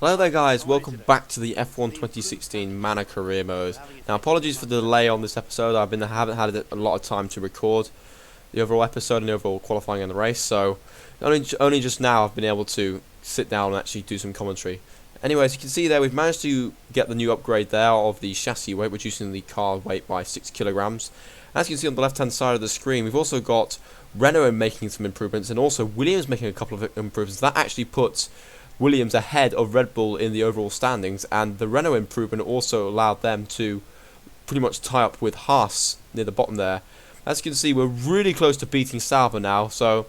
Hello there guys, welcome back to the F1 2016 Manor career mode. Now apologies for the delay on this episode, haven't had a lot of time to record the overall episode and the overall qualifying in the race, so only just now I've been able to sit down and actually do some commentary. Anyway, as you can see there, we've managed to get the new upgrade there of the chassis weight, reducing the car weight by 6 kilograms. As you can see on the left hand side of the screen, we've also got Renault making some improvements and also Williams making a couple of improvements. That actually puts Williams ahead of Red Bull in the overall standings, and the Renault improvement also allowed them to pretty much tie up with Haas near the bottom there. As you can see, we're really close to beating Sauber now, so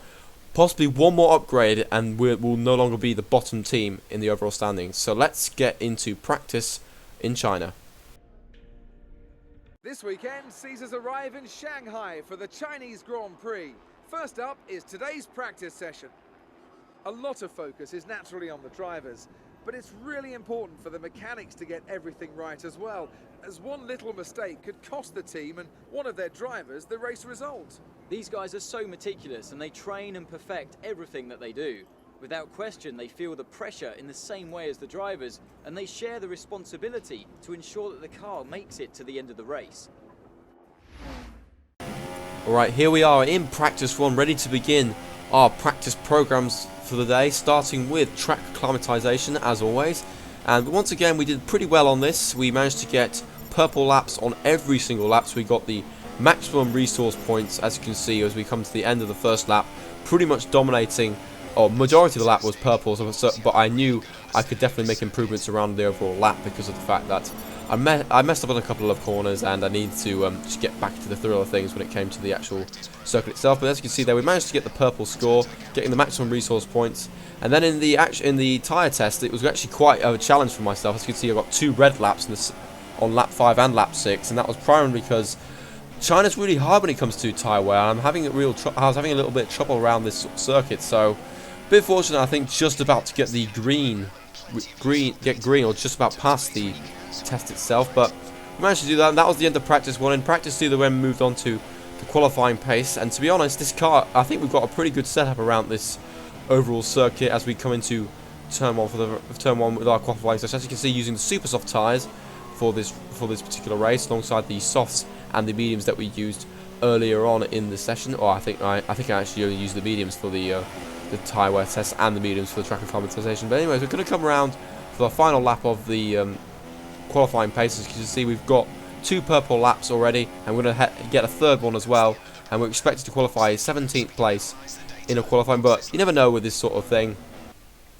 possibly one more upgrade and we'll no longer be the bottom team in the overall standings. So let's get into practice in China. This weekend sees us arrive in Shanghai for the Chinese Grand Prix. First up is today's practice session. A lot of focus is naturally on the drivers, but it's really important for the mechanics to get everything right as well, as one little mistake could cost the team and one of their drivers the race result. These guys are so meticulous and they train and perfect everything that they do. Without question, they feel the pressure in the same way as the drivers, and they share the responsibility to ensure that the car makes it to the end of the race. Alright, here we are in practice one, ready to begin our practice programs for the day, starting with track acclimatization as always. And once again, we did pretty well on this. We managed to get purple laps on every single lap, so we got the maximum resource points, as you can see, as we come to the end of the first lap, pretty much dominating, or majority of the lap was purple, but I knew I could definitely make improvements around the overall lap because of the fact that I messed up on a couple of corners and I needed to just get back to the thrill of things when it came to the actual circuit itself. But as you can see there, we managed to get the purple score, getting the maximum resource points. And then in the tyre test, it was actually quite a challenge for myself. As you can see, I got 2 red laps on lap 5 and lap 6, and that was primarily because China's really hard when it comes to tyre wear. I was having a little bit of trouble around this circuit, so a bit fortunate, I think, just about to get the green, or just about past the test itself, but we managed to do that, and that was the end of practice 1. In practice 2, the then moved on to the qualifying pace, and to be honest, this car, I think we've got a pretty good setup around this overall circuit as we come into turn 1 with our qualifying session. As you can see, using the super soft tyres for this particular race, alongside the softs and the mediums that we used earlier on in the session. Or I think I actually only used the mediums for the tyre wear test and the mediums for the track acclimatization. But anyways, we're going to come around for the final lap of the qualifying pace. As you can see, we've got 2 purple laps already, and we're going to get a third one as well, and we're expected to qualify 17th place in a qualifying, but you never know with this sort of thing.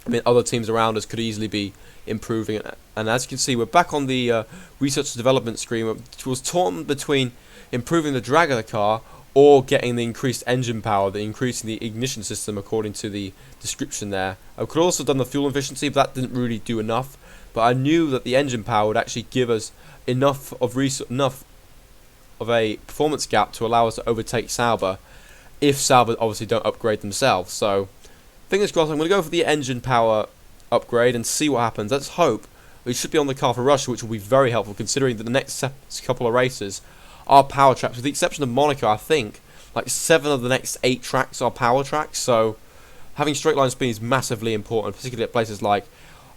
I mean, other teams around us could easily be improving, and as you can see, we're back on the research and development screen, which was torn between improving the drag of the car or getting the increased engine power, increasing the ignition system according to the description there. I could also have done the fuel efficiency, but that didn't really do enough. But I knew that the engine power would actually give us enough of a performance gap to allow us to overtake Sauber, if Sauber obviously don't upgrade themselves. So fingers crossed. I'm going to go for the engine power upgrade and see what happens. Let's hope we should be on the car for Russia, which will be very helpful considering that the next couple of races are power tracks. With the exception of Monaco, I think like 7 of the next 8 tracks are power tracks. So having straight line speed is massively important, particularly at places like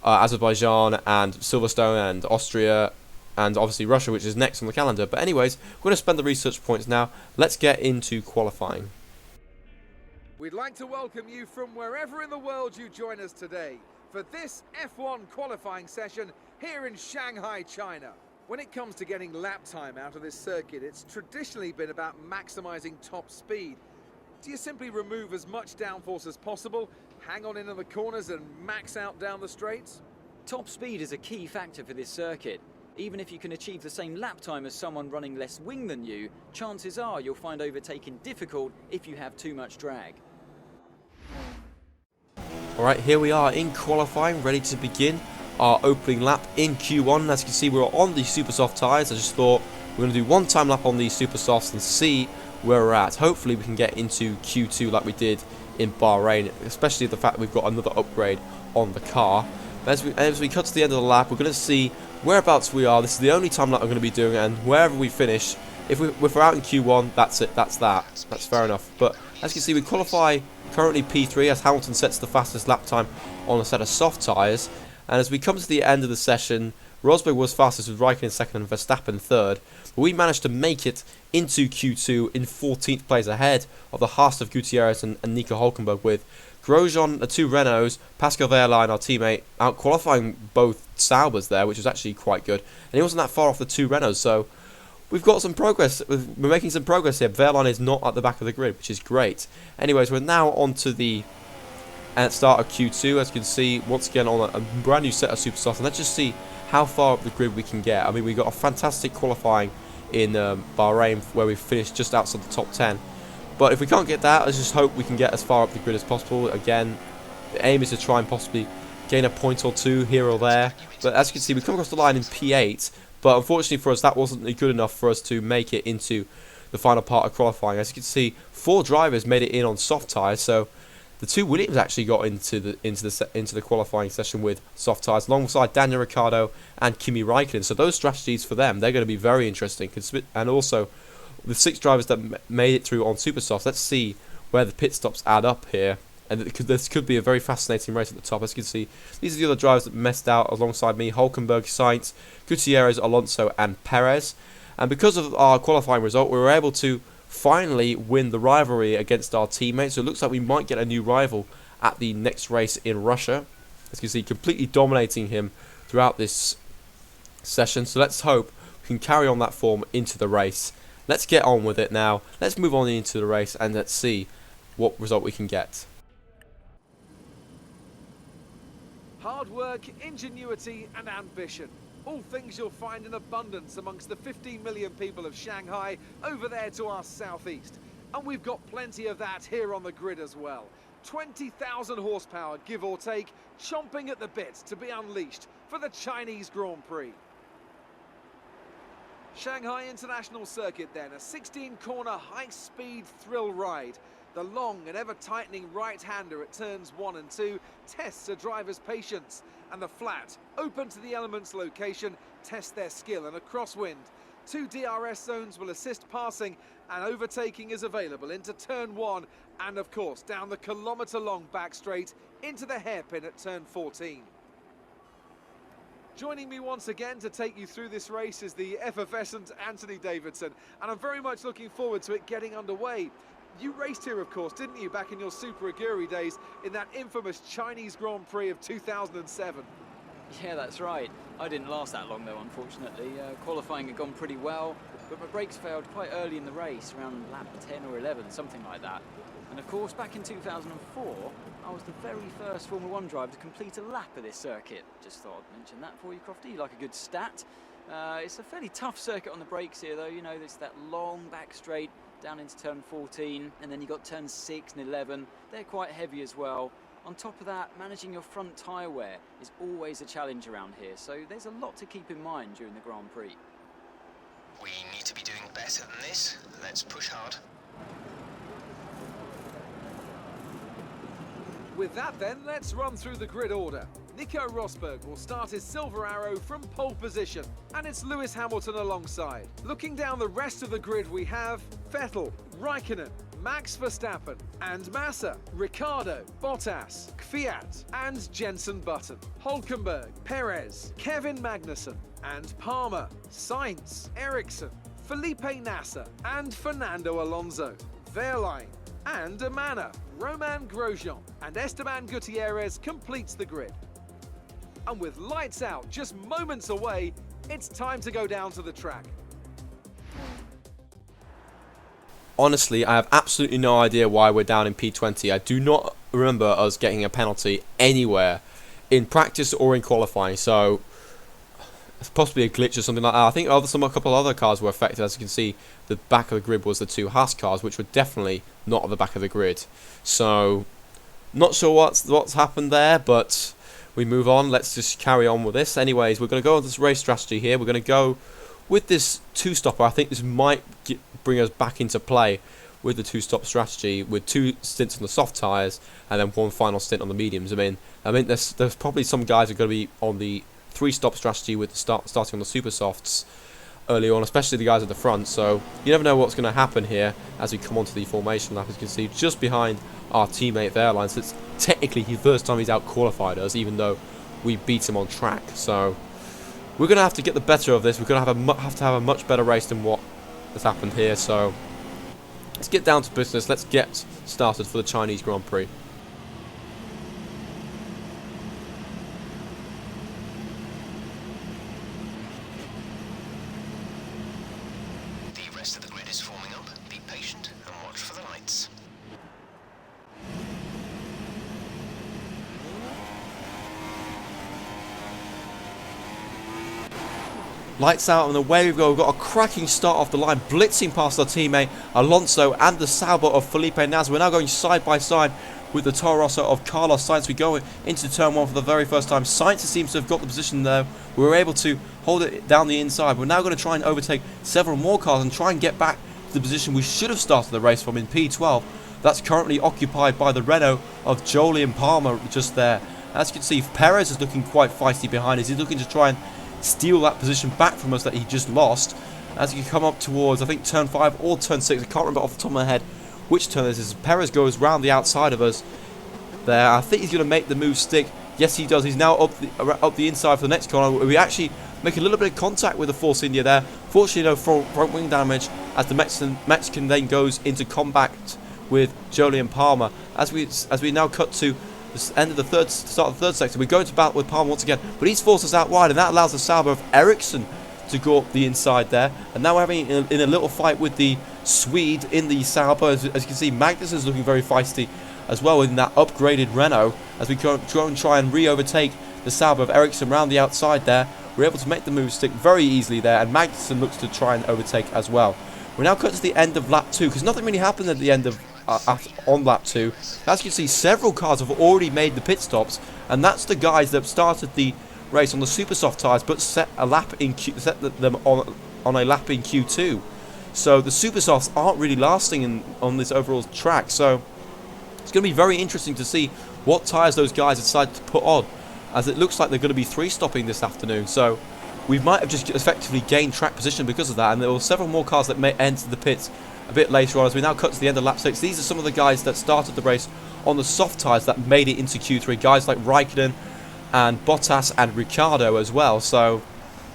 Azerbaijan and Silverstone and Austria, and obviously Russia, which is next on the calendar. But anyways, we're going to spend the research points now. Let's get into qualifying. We'd like to welcome you from wherever in the world you join us today for this F1 qualifying session here in Shanghai, China. When it comes to getting lap time out of this circuit, it's traditionally been about maximizing top speed. Do you simply remove as much downforce as possible, hang on into the corners and max out down the straights? Top speed is a key factor for this circuit. Even if you can achieve the same lap time as someone running less wing than you, chances are you'll find overtaking difficult if you have too much drag. Alright, here we are in qualifying, ready to begin our opening lap in Q1. As you can see, we're on the super soft tyres. I just thought we're going to do one time lap on these super softs and see where we're at. Hopefully we can get into Q2 like we did in Bahrain, especially the fact that we've got another upgrade on the car. As we cut to the end of the lap, we're going to see whereabouts we are. This is the only time lap I'm going to be doing it, and wherever we finish, if we're out in Q1, that's it, that's fair enough. But as you can see, we qualify currently P3 as Hamilton sets the fastest lap time on a set of soft tyres. And as we come to the end of the session, Rosberg was fastest with Raikkonen second and Verstappen third, but we managed to make it into Q2 in 14th place ahead of the Haas of Gutierrez and Nico Hulkenberg, with Grosjean, the two Renaults, Pascal Wehrlein, our teammate, out qualifying both Saubers there, which was actually quite good, and he wasn't that far off the two Renaults, so we've got some progress. We're making some progress here. Wehrlein is not at the back of the grid, which is great. Anyways, we're now on to the start of Q2, as you can see, once again on a brand new set of super softs, and let's just see how far up the grid we can get. I mean, we got a fantastic qualifying in Bahrain, where we finished just outside the top 10. But if we can't get that, let's just hope we can get as far up the grid as possible. Again, the aim is to try and possibly gain a point or two here or there. But as you can see, we come across the line in P8. But unfortunately for us, that wasn't good enough for us to make it into the final part of qualifying. As you can see, 4 drivers made it in on soft tyres. So the 2 Williams actually got into the qualifying session with soft tyres, alongside Daniel Ricciardo and Kimi Raikkonen. So those strategies for them, they're going to be very interesting. And also, the 6 drivers that made it through on super softs, let's see where the pit stops add up here. And this could be a very fascinating race at the top. As you can see, these are the other drivers that messed out alongside me: Hulkenberg, Sainz, Gutierrez, Alonso and Perez. And because of our qualifying result, we were able to finally win the rivalry against our teammates. So it looks like we might get a new rival at the next race in Russia. As you can see, completely dominating him throughout this session. So let's hope we can carry on that form into the race. Let's get on with it now. Let's move on into the race and let's see what result we can get. Hard work, ingenuity and ambition. All things you'll find in abundance amongst the 15 million people of Shanghai over there to our southeast. And we've got plenty of that here on the grid as well. 20,000 horsepower, give or take, chomping at the bit to be unleashed for the Chinese Grand Prix. Shanghai International Circuit then, a 16-corner high-speed thrill ride. The long and ever-tightening right-hander at turns 1 and 2 tests a driver's patience, and the flat, open to the elements location, tests their skill in a crosswind. 2 DRS zones will assist passing, and overtaking is available into turn 1, and of course down the kilometre-long back straight into the hairpin at turn 14. Joining me once again to take you through this race is the effervescent Anthony Davidson, and I'm very much looking forward to it getting underway. You raced here, of course, didn't you, back in your Super Aguri days in that infamous Chinese Grand Prix of 2007? Yeah, that's right. I didn't last that long, though, unfortunately. Qualifying had gone pretty well, but my brakes failed quite early in the race, around lap 10 or 11, something like that. And of course, back in 2004, I was the very first Formula 1 driver to complete a lap of this circuit. Just thought I'd mention that for you, Crofty. You like a good stat. It's a fairly tough circuit on the brakes here, though. You know, there's that long back straight down into turn 14, and then you got turns 6 and 11. They're quite heavy as well. On top of that, managing your front tyre wear is always a challenge around here, so there's a lot to keep in mind during the Grand Prix. We need to be doing better than this. Let's push hard. With that then, let's run through the grid order. Nico Rosberg will start his silver arrow from pole position, and it's Lewis Hamilton alongside. Looking down the rest of the grid, we have Vettel, Raikkonen, Max Verstappen, and Massa, Ricciardo, Bottas, Kvyat, and Jenson Button, Hulkenberg, Perez, Kevin Magnussen, and Palmer, Sainz, Ericsson, Felipe Nasser, and Fernando Alonso, Wehrlein, and Manor, Romain Grosjean, and Esteban Gutierrez completes the grid. And with lights out just moments away, it's time to go down to the track. Honestly, I have absolutely no idea why we're down in P20. I do not remember us getting a penalty anywhere in practice or in qualifying, so it's possibly a glitch or something like that. I think a couple of other cars were affected. As you can see, the back of the grid was the 2 Haas cars, which were definitely not at the back of the grid. So, not sure what's happened there, but we move on. Let's just carry on with this. Anyways, we're going to go on this race strategy here. We're going to go with this 2-stopper. I think this might bring us back into play with the 2-stop strategy, with 2 stints on the soft tyres and then 1 final stint on the mediums. I mean, there's probably some guys who are going to be on the 3-stop strategy with the starting on the super softs early on, especially the guys at the front. So you never know what's going to happen here as we come onto the formation lap. As you can see, just behind our teammate Wehrlein. So it's technically the first time he's out qualified us, even though we beat him on track. So we're going to have to get the better of this. We're going to have to have a much better race than what has happened here. So let's get down to business. Let's get started for the Chinese Grand Prix. The rest of the grid is forming up. Be patient and watch for the lights. Lights out and away we go. We've got a cracking start off the line, blitzing past our teammate Alonso and the Sauber of Felipe Nasr. We're now going side by side with the Toro Rosso of Carlos Sainz. We go into turn 1 for the very first time. Sainz seems to have got the position there. We were able to hold it down the inside. We're now going to try and overtake several more cars and try and get back to the position we should have started the race from in P12. That's currently occupied by the Renault of Julian Palmer just there. As you can see, Perez is looking quite feisty behind us. He's looking to try and steal that position back from us that he just lost. As you come up towards, I think, turn 5 or turn 6, I can't remember off the top of my head which turn this is. Perez goes round the outside of us there. I think he's going to make the move stick. Yes, he does. He's now up the inside for the next corner. We actually make a little bit of contact with the Force India there. Fortunately, no front wing damage as the Mexican then goes into combat with Julian Palmer. As we now cut to the end of the start of the third sector, we're going to battle with Palmer once again, but he's forced us out wide, and that allows the Sauber of Ericsson to go up the inside there. And now we're having in a little fight with the Swede in the Sauber. As you can see, Magnus is looking very feisty as well in that upgraded Renault. As we go and try and re-overtake the Sauber of Ericsson around the outside there, we're able to make the move stick very easily there, and Magnussen looks to try and overtake as well. We're now cut to the end of lap 2 because nothing really happened at the end of on lap 2. As you can see, several cars have already made the pit stops, and that's the guys that started the race on the super soft tyres but set them on a lap in Q2. So the super softs aren't really lasting on this overall track. So it's going to be very interesting to see what tyres those guys decide to put on, as it looks like they're going to be 3-stopping this afternoon. So we might have just effectively gained track position because of that, and there were several more cars that may enter the pits a bit later on. As we now cut to the end of lap 6, these are some of the guys that started the race on the soft tyres that made it into Q3. Guys like Raikkonen and Bottas and Ricciardo as well. So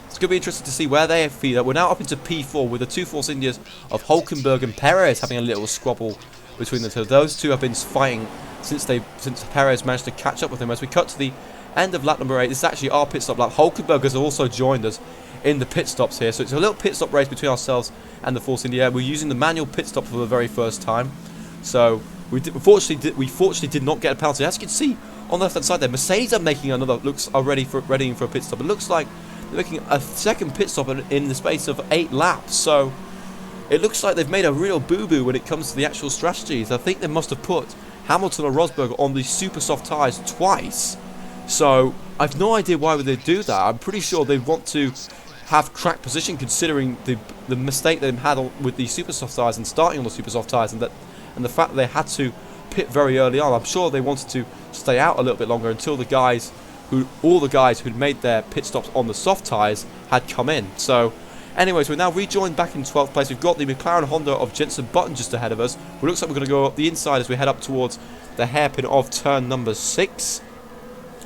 it's going to be interesting to see where they feed up. We're now up into P4 with the two Force Indias of Hulkenberg and Perez having a little squabble between the two. Those two have been fighting since Perez managed to catch up with him. As we cut to the end of lap number 8, this is actually our pit stop lap. Hulkenberg has also joined us in the pit stops here, so it's a little pit stop race between ourselves and the Force India. We're using the manual pit stop for the very first time, so we fortunately did not get a penalty. As you can see on the left hand side there, Mercedes are making another, readying for a pit stop. It looks like they're making a second pit stop in the space of 8 laps, so it looks like they've made a real boo-boo when it comes to the actual strategies. I think they must have put Hamilton or Rosberg on the super soft tyres twice, so I've no idea why would they do that. I'm pretty sure they want to have track position, considering the mistake they had with the super soft tyres and starting on the super soft tyres, and the fact that they had to pit very early on. I'm sure they wanted to stay out a little bit longer until all the guys who'd made their pit stops on the soft tyres had come in. So anyways, we're now rejoined back in 12th place. We've got the McLaren Honda of Jenson Button just ahead of us. It looks like we're going to go up the inside as we head up towards the hairpin of turn number 6.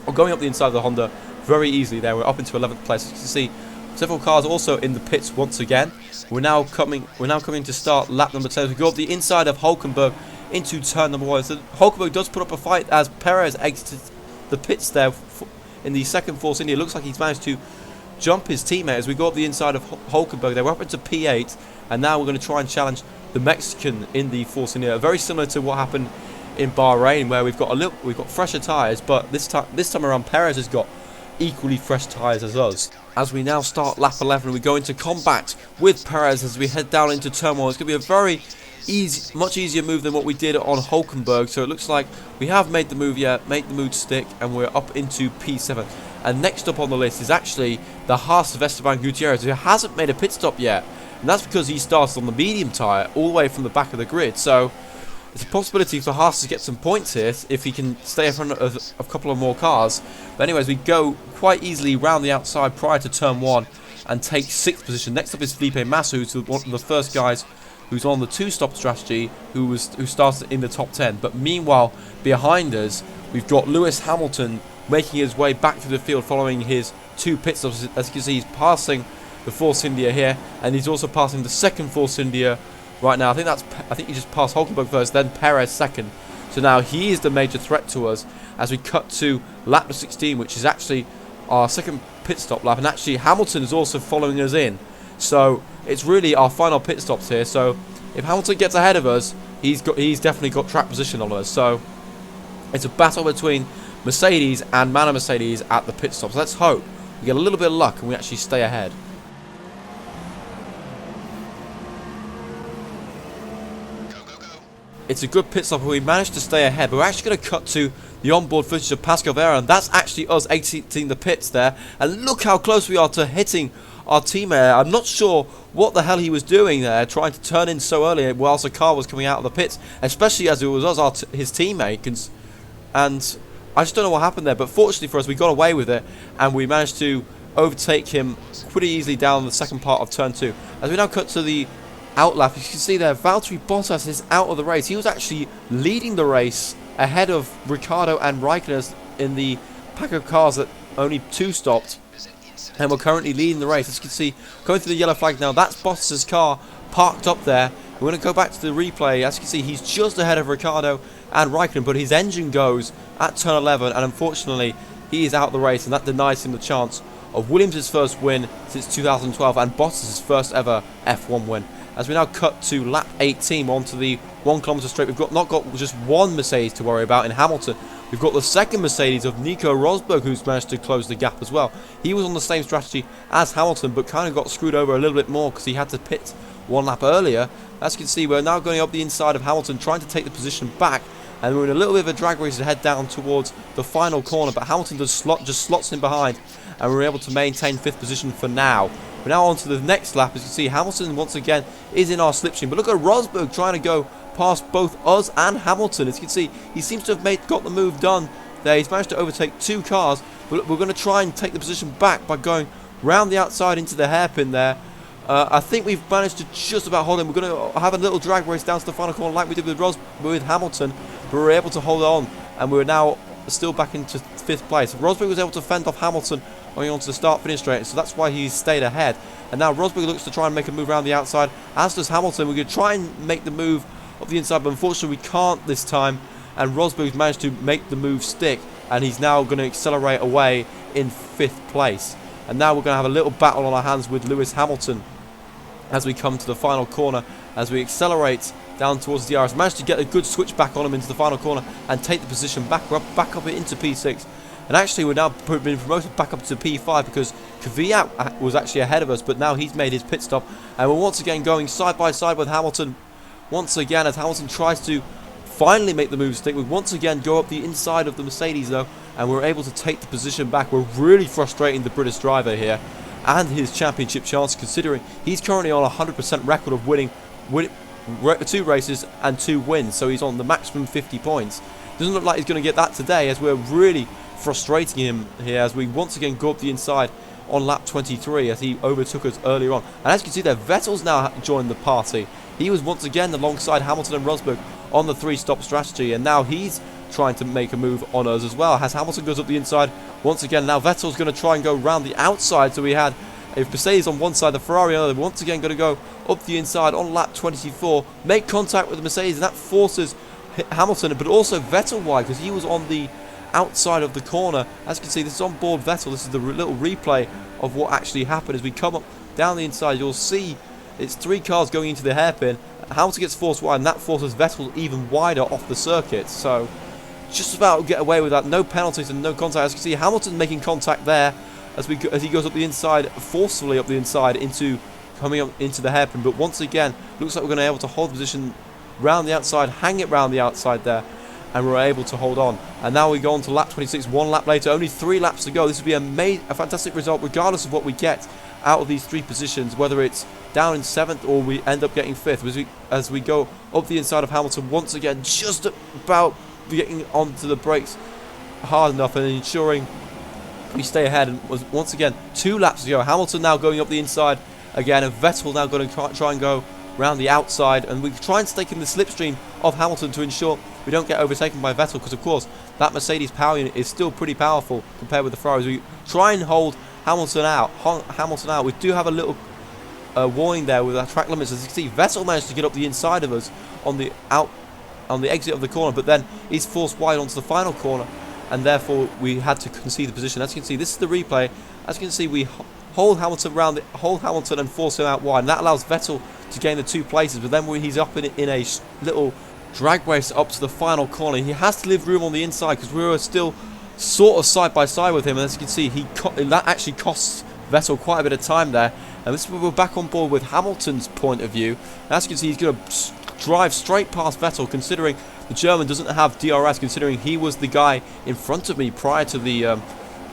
We're going up the inside of the Honda very easily there. We're up into 11th place. As you can see, several cars also in the pits once again. We're now coming to start lap number 10. We go up the inside of Hulkenberg into turn number 1. So Hulkenberg does put up a fight as Perez exits the pits there in the second Force India. It looks like he's managed to jump his teammate as we go up the inside of Hulkenberg. They were up into P8, and now we're going to try and challenge the Mexican in the Force India. Very similar to what happened in Bahrain, where we've got fresher tyres, but this time around Perez has got equally fresh tyres as us. As we now start lap 11, we go into combat with Perez as we head down into turn 1. It's going to be a very much easier move than what we did on Hulkenberg. So it looks like we have made the move stick, and we're up into P7. And next up on the list is actually the Haas of Esteban Gutierrez, who hasn't made a pit stop yet, and that's because he started on the medium tyre all the way from the back of the grid. So it's a possibility for Haas to get some points here if he can stay in front of a couple of more cars. But anyways, we go quite easily round the outside prior to turn 1 and take 6th position. Next up is Felipe Massa, who's one of the first guys who's on the 2-stop strategy, who started in the top 10. But meanwhile, behind us, we've got Lewis Hamilton making his way back to the field following his 2 pit stops. As you can see, he's passing the Force India here, and he's also passing the second Force India right now. I think he just passed Hulkenberg first, then Perez second. So now he is the major threat to us as we cut to lap 16, which is actually our second pit stop lap, and actually Hamilton is also following us in. So it's really our final pit stops here. So if Hamilton gets ahead of us, he's definitely got track position on us. So it's a battle between Mercedes and Manor Mercedes at the pit stops. Let's hope we get a little bit of luck and we actually stay ahead. It's a good pit stop and we managed to stay ahead, but we're actually going to cut to the onboard footage of Pascal Vera, and that's actually us exiting the pits there. And look how close we are to hitting our teammate. I'm not sure what the hell he was doing there, trying to turn in so early whilst the car was coming out of the pits, especially as it was us, his teammate. And I just don't know what happened there, but fortunately for us, we got away with it, and we managed to overtake him pretty easily down the second part of turn 2. As we now cut to the outlap, you can see there, Valtteri Bottas is out of the race. He was actually leading the race ahead of Ricciardo and Raikkonen in the pack of cars that only 2 stopped, and we're currently leading the race. As you can see, going through the yellow flag now, that's Bottas's car parked up there. We're going to go back to the replay. As you can see, he's just ahead of Ricciardo and Raikkonen, but his engine goes at turn 11, and unfortunately he is out of the race, and that denies him the chance of Williams' first win since 2012 and Bottas' first ever F1 win. As we now cut to lap 18 onto the 1 kilometre straight, we've not got just one Mercedes to worry about in Hamilton. We've got the second Mercedes of Nico Rosberg, who's managed to close the gap as well. He was on the same strategy as Hamilton, but kind of got screwed over a little bit more because he had to pit 1 lap earlier. As you can see, we're now going up the inside of Hamilton, trying to take the position back, and we're in a little bit of a drag race to head down towards the final corner, but Hamilton just slots in behind, and we're able to maintain 5th position for now. We're now on to the next lap. As you can see, Hamilton once again is in our slipstream, but look at Rosberg trying to go past both us and Hamilton. As you can see, he seems to have got the move done there. He's managed to overtake 2 cars, but we're going to try and take the position back by going round the outside into the hairpin there. I think we've managed to just about hold him. We're going to have a little drag race down to the final corner like we did with Hamilton, but we were able to hold on, and we're now still back into 5th place. Rosberg was able to fend off Hamilton going on to the start-finish straight, so that's why he's stayed ahead. And now Rosberg looks to try and make a move around the outside, as does Hamilton. We're going to try and make the move up the inside, but unfortunately we can't this time, and Rosberg's managed to make the move stick, and he's now going to accelerate away in 5th place. And now we're going to have a little battle on our hands with Lewis Hamilton as we come to the final corner, as we accelerate down towards the DRS. Managed to get a good switch back on him into the final corner and take the position back up into P6. And actually we're now been promoted back up to P5 because Kvyat was actually ahead of us, but now he's made his pit stop, and we're once again going side by side with Hamilton. Once again, as Hamilton tries to finally make the move stick, we once again go up the inside of the Mercedes though, and we're able to take the position back. We're really frustrating the British driver here and his championship chance, considering he's currently on a 100% record of winning 2 races and 2 wins, so he's on the maximum 50 points. Doesn't look like he's going to get that today, as we're really frustrating him here as we once again go up the inside on lap 23 as he overtook us earlier on. And as you can see there, Vettel's now joined the party. He was once again alongside Hamilton and Rosberg on the 3-stop strategy, and now he's trying to make a move on us as well. As Hamilton goes up the inside once again, now Vettel's going to try and go round the outside, so we had a Mercedes on one side, the Ferrari on the other. Once again going to go up the inside on lap 24, make contact with the Mercedes, and that forces Hamilton, but also Vettel wide, because he was on the outside of the corner. As you can see, this is on board Vettel. This is the little replay of what actually happened. As we come up down the inside, you'll see it's 3 cars going into the hairpin. Hamilton gets forced wide, and that forces Vettel even wider off the circuit. So just about get away with that. No penalties and no contact. As you can see, Hamilton making contact there as he goes up the inside, forcefully up the inside coming up into the hairpin. But once again, looks like we're going to be able to hold the position round the outside, hang it round the outside there, and we're able to hold on. And now we go on to lap 26, 1 lap later, only 3 laps to go. This would be a fantastic result regardless of what we get out of these 3 positions, whether it's down in 7th or we end up getting 5th. As we go up the inside of Hamilton once again, just about getting onto the brakes hard enough and ensuring we stay ahead. And once again, 2 laps to go. Hamilton now going up the inside again, and Vettel now going to try and go round the outside, and we try and stake in the slipstream of Hamilton to ensure we don't get overtaken by Vettel, because of course that Mercedes power unit is still pretty powerful compared with the Ferraris. We try and hold Hamilton out. We do have a little warning there with our track limits. As you can see, Vettel managed to get up the inside of us on the exit of the corner, but then he's forced wide onto the final corner, and therefore we had to concede the position. As you can see, this is the replay. As you can see, we hold Hamilton and force him out wide, and that allows Vettel to gain the 2 places. But then when he's up in a little drag race up to the final corner, he has to leave room on the inside because we were still sort of side by side with him. And as you can see, that actually costs Vettel quite a bit of time there. And this is where we're back on board with Hamilton's point of view. And as you can see, he's going to drive straight past Vettel, considering the German doesn't have DRS, considering he was the guy in front of me prior to the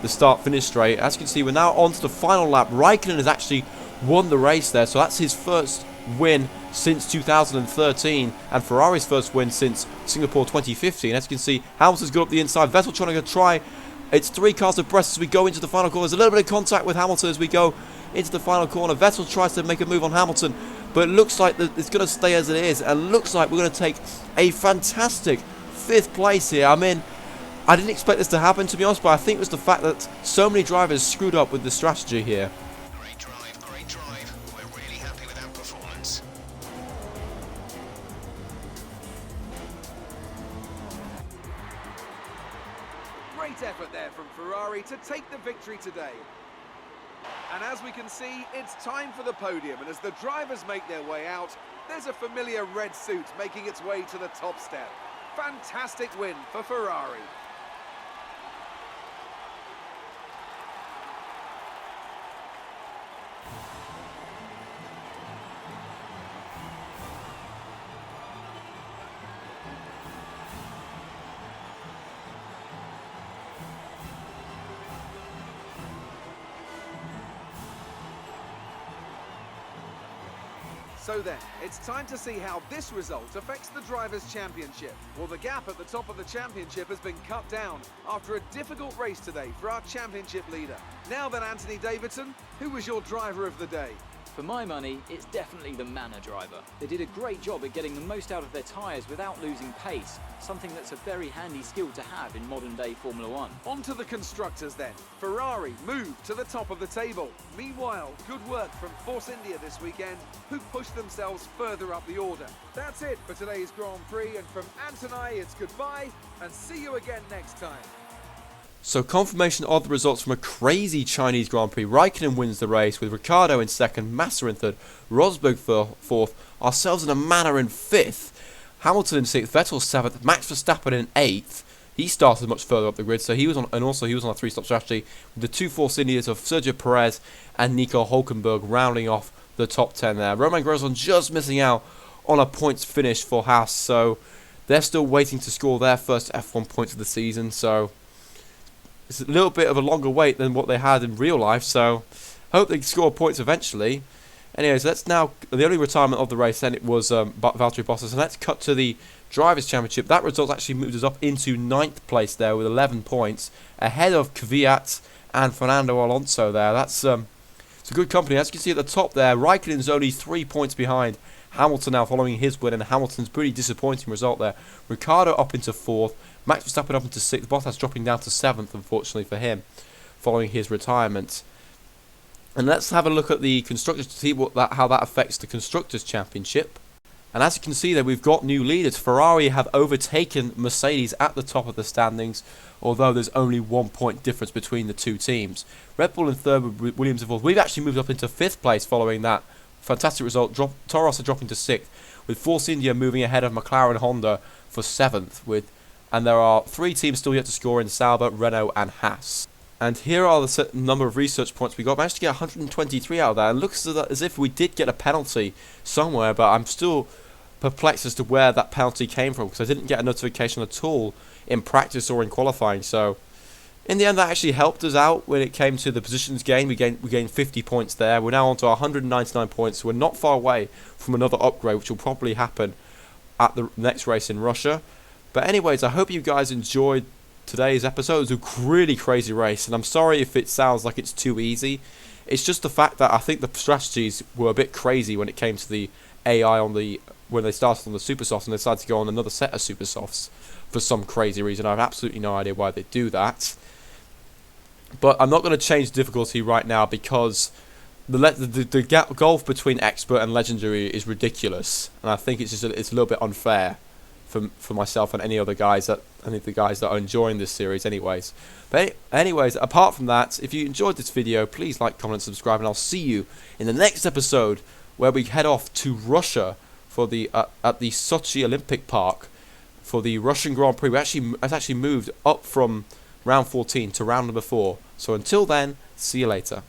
start-finish straight. As you can see, we're now on to the final lap. Raikkonen has actually won the race there, so that's his first win since 2013 and Ferrari's first win since Singapore 2015. As you can see, Hamilton's got up the inside. Vettel trying to try. It's 3 cars abreast as we go into the final corner. There's a little bit of contact with Hamilton as we go into the final corner. Vettel tries to make a move on Hamilton, but it looks like it's going to stay as it is, and looks like we're going to take a fantastic 5th place here. I mean, I didn't expect this to happen, to be honest, but I think it was the fact that so many drivers screwed up with the strategy here. Great drive, great drive. We're really happy with our performance. Great effort there from Ferrari to take the victory today. And as we can see, it's time for the podium, and as the drivers make their way out, there's a familiar red suit making its way to the top step. Fantastic win for Ferrari. So then, it's time to see how this result affects the Drivers' Championship. Well, the gap at the top of the championship has been cut down after a difficult race today for our championship leader. Now then, Anthony Davidson, who was your driver of the day? For my money, it's definitely the Manor driver. They did a great job at getting the most out of their tyres without losing pace, something that's a very handy skill to have in modern day Formula 1. On to the constructors then. Ferrari moved to the top of the table. Meanwhile, good work from Force India this weekend, who pushed themselves further up the order. That's it for today's Grand Prix, and from Ant and I, it's goodbye, and see you again next time. So confirmation of the results from a crazy Chinese Grand Prix. Raikkonen wins the race with Ricciardo in 2nd, Massa in 3rd, Rosberg 4th, ourselves in a Manor in 5th, Hamilton in 6th, Vettel 7th, Max Verstappen in 8th. He started much further up the grid, so he was on, and also he was on a 3-stop strategy with the 2 Force Indias of Sergio Perez and Nico Hülkenberg rounding off the top 10 there. Romain Grosjean just missing out on a points finish for Haas, so they're still waiting to score their first F1 points of the season, so it's a little bit of a longer wait than what they had in real life, so hope they score points eventually. Anyways, let's now, the only retirement of the race then, it was Valtteri Bottas, and let's cut to the Drivers' Championship. That result actually moved us up into 9th place there with 11 points, ahead of Kvyat and Fernando Alonso there. That's it's a good company. As you can see at the top there, Raikkonen's only 3 points behind Hamilton now following his win, and Hamilton's pretty disappointing result there. Ricciardo up into 4th, Max Verstappen up into 6th, Bottas dropping down to 7th, unfortunately for him, following his retirement. And let's have a look at the Constructors to see how that affects the Constructors' Championship. And as you can see there, we've got new leaders. Ferrari have overtaken Mercedes at the top of the standings, although there's only 1 point difference between the two teams. Red Bull in 3rd with Williams in 4th. We've actually moved up into 5th place following that fantastic result. Toro Rosso dropping to 6th, with Force India moving ahead of McLaren Honda for 7th, and there are 3 teams still yet to score in Sauber, Renault and Haas. And here are the number of research points we got. Managed to get 123 out of that. It looks as if we did get a penalty somewhere, but I'm still perplexed as to where that penalty came from, because I didn't get a notification at all in practice or in qualifying. So in the end, that actually helped us out when it came to the positions gained. We gained 50 points there. We're now on to 199 points. So we're not far away from another upgrade, which will probably happen at the next race in Russia. But anyways, I hope you guys enjoyed today's episode. It was a really crazy race, and I'm sorry if it sounds like it's too easy. It's just the fact that I think the strategies were a bit crazy when it came to the AI when they started on the super softs and they decided to go on another set of super softs for some crazy reason. I have absolutely no idea why they do that. But I'm not going to change the difficulty right now because the gulf between expert and legendary is ridiculous, and I think it's a little bit unfair for myself and any of the guys that are enjoying this series anyways. But anyways, apart from that, if you enjoyed this video, please like, comment, and subscribe, and I'll see you in the next episode where we head off to Russia for the at the Sochi Olympic Park for the Russian Grand Prix. It's actually moved up from round 14 to round number 4. So until then, see you later.